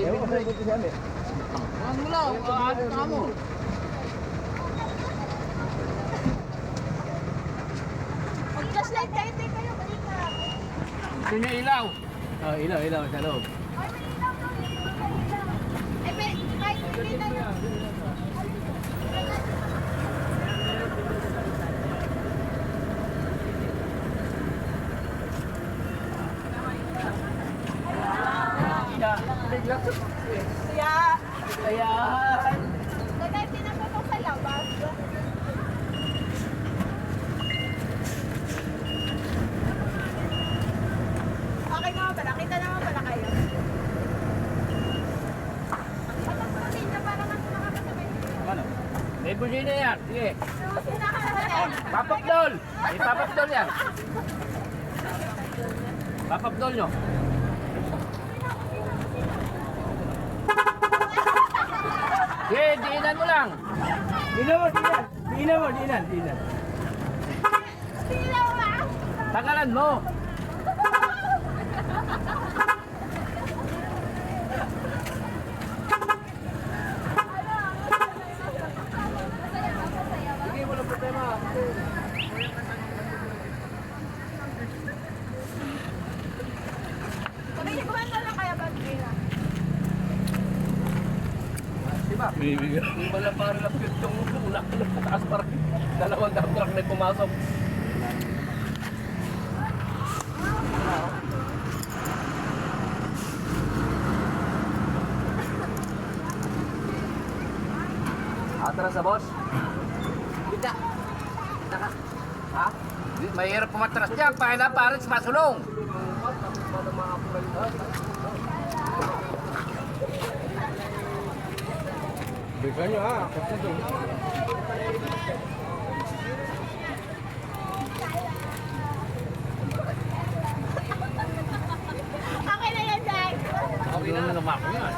Ewan ko break. kung siya eh. Huwag mo lang, aat ka mo. Mag-flashlight kayo, tayo kayo, balik ka. Gusto niya ilaw. Oh, ilaw sa loob. Ay, may ilaw daw, may ilaw. Ay, may ilaw. Ayan. Lagay pinapapang sa labas. Okay naman pala, kita naman pala kayo. Ano po din na parang ano nakakasabay? Ano? May busina yan. Sige. Susi nakakasabay. Papapdol. Ipapapdol yan. Papapdol nyo. Sige, diinan mo lang. Diinan. Silaw ba? Tagalan mo. Sige, walang problema. Pabigyan na lang kaya ba? Diba? May wala pa rin lapit yung ulak sa taas pa rin. Dalawang dump truck na pumasok. Atras sa boss. Kita. Kita ka. Ha? Mahirap pumatras dyan. Pahala pa rin sa masulong. Bigyan nyo ha. Kasi doon. Okay na yan, Jack. Okay na naman ako yan.